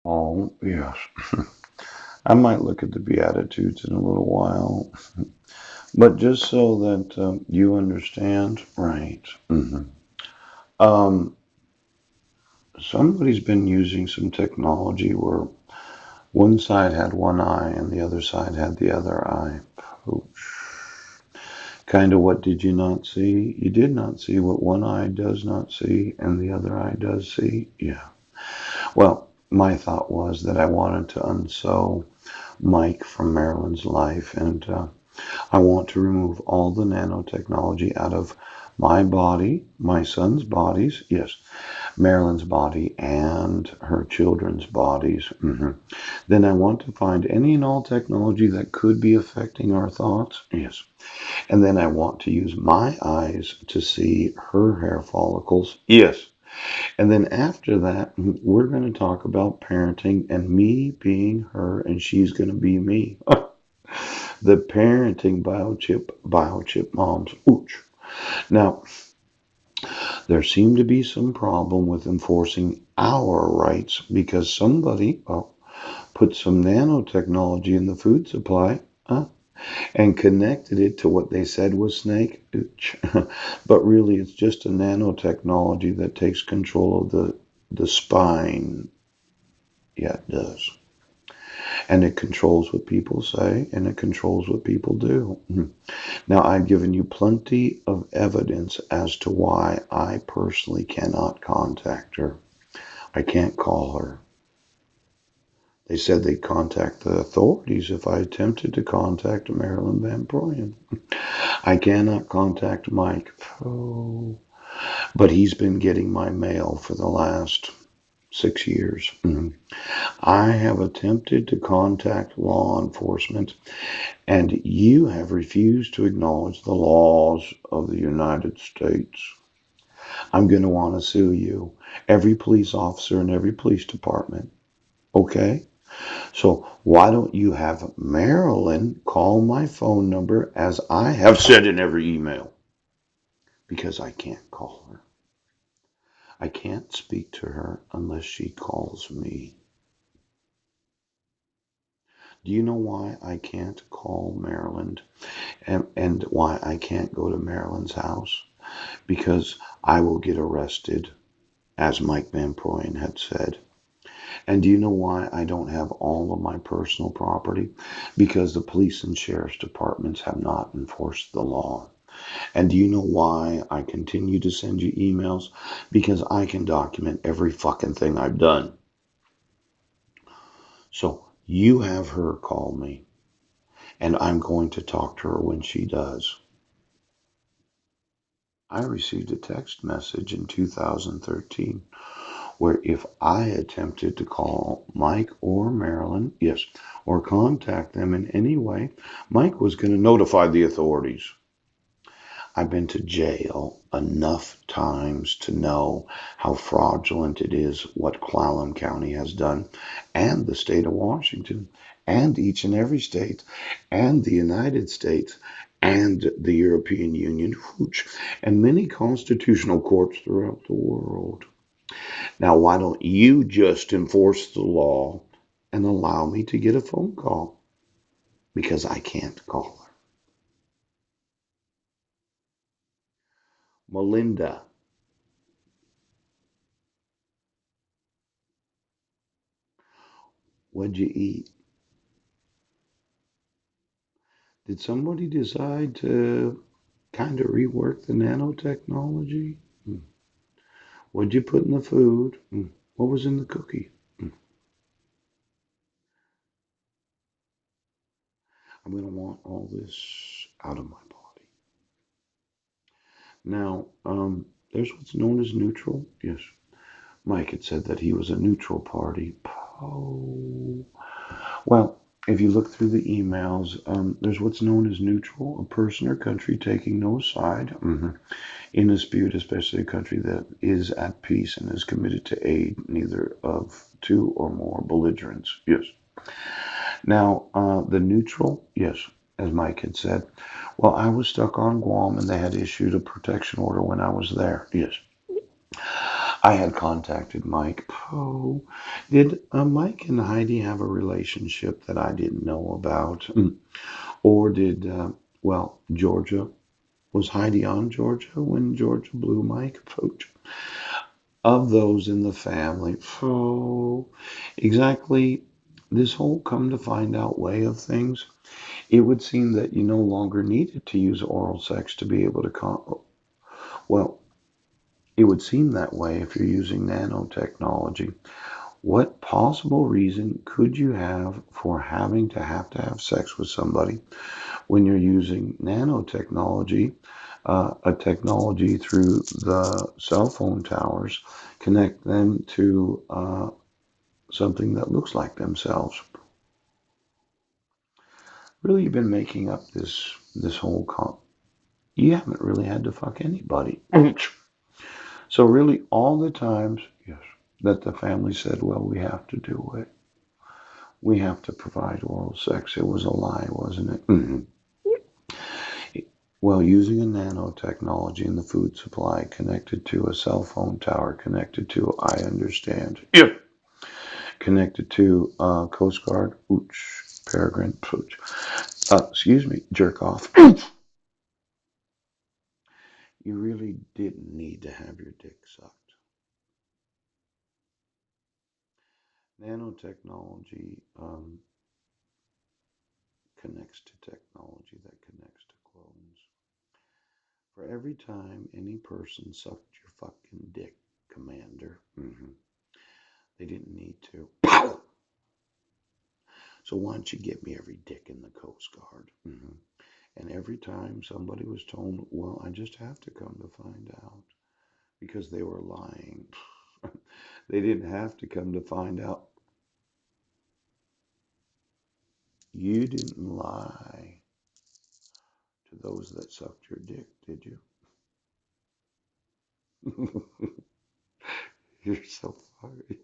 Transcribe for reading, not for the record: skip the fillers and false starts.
Oh, yes. I might look at the Beatitudes in a little while, but just so that you understand, right? Um, Somebody's been using some technology where one side had one eye and the other side had the other eye. Kind of what did you not see? You did not see what one eye does not see and the other eye does see. Yeah. Well, my thought was that I wanted to unsew Mike from Marilyn's life, and I want to remove all the nanotechnology out of my body, my son's bodies, yes, Marilyn's body, and her children's bodies. Then I want to find any and all technology that could be affecting our thoughts, yes. And then I want to use my eyes to see her hair follicles, yes. And then after that, we're going to talk about parenting and me being her and she's going to be me. The parenting biochip moms. Ooch. Now, there seemed to be some problem with enforcing our rights because somebody put some nanotechnology in the food supply and connected it to what they said was snake. Ooch. But really, it's just a nanotechnology that takes control of the spine. Yeah, it does. And it controls what people say and it controls what people do. Now, I've given you plenty of evidence as to why I personally cannot contact her. I can't call her. They said they'd contact the authorities if I attempted to contact Marilyn Van Proyen. I cannot contact Mike. Oh, but he's been getting my mail for the last 6 years. I have attempted to contact law enforcement, and you have refused to acknowledge the laws of the United States. I'm going to want to sue you, every police officer in every police department. Okay? So why don't you have Marilyn call my phone number as I have said in every email? Because I can't call her. I can't speak to her unless she calls me. Do you know why I can't call Marilyn and why I can't go to Marilyn's house? Because I will get arrested, as Mike Van Proyen had said. And do you know why I don't have all of my personal property? Because the police and sheriff's departments have not enforced the law. And do you know why I continue to send you emails? Because I can document every fucking thing I've done. So you have her call me, and I'm going to talk to her when she does. I received a text message in 2013 where if I attempted to call Mike or Marilyn, yes, or contact them in any way, Mike was going to notify the authorities. I've been to jail enough times to know how fraudulent it is what Clallam County has done, and the state of Washington, and each and every state, and the United States, and the European Union, and many constitutional courts throughout the world. Now, why don't you just enforce the law and allow me to get a phone call? Because I can't call her. Melinda, what'd you eat? Did somebody decide to kind of rework the nanotechnology? What'd you put in the food? What was in the cookie? I'm going to want all this out of my body. Now, there's what's known as neutral. Yes, Mike had said that he was a neutral party. Oh, well, if you look through the emails, there's what's known as neutral, a person or country taking no side in a dispute, especially a country that is at peace and is committed to aid neither of two or more belligerents. Yes. Now, the neutral, yes, as Mike had said. Well, I was stuck on Guam and they had issued a protection order when I was there. Yes. I had contacted Mike. Oh, did Mike and Heidi have a relationship that I didn't know about? Or did, Georgia, was Heidi on Georgia when Georgia blew Mike? Pooch. Of those in the family. Oh, exactly. This whole come to find out way of things, it would seem that you no longer needed to use oral sex to be able to well, it would seem that way if you're using nanotechnology. What possible reason could you have for having to have sex with somebody when you're using nanotechnology, a technology through the cell phone towers, connect them to something that looks like themselves? Really, you've been making up this whole you haven't really had to fuck anybody. So really, all the times, yes, that the family said, well, we have to do it. We have to provide oral sex. It was a lie, wasn't it? Well, using a nanotechnology in the food supply connected to a cell phone tower, connected to, I understand, yeah, connected to Coast Guard, ooch, peregrine, pooch, excuse me, jerk off. You really didn't need to have your dick sucked. Nanotechnology connects to technology that connects to clones. For every time any person sucked your fucking dick, Commander, they didn't need to. Pow! So why don't you give me every dick in the Coast Guard? And every time somebody was told, well, I just have to come to find out because they were lying. They didn't have to come to find out. You didn't lie to those that sucked your dick, did you? You're so funny.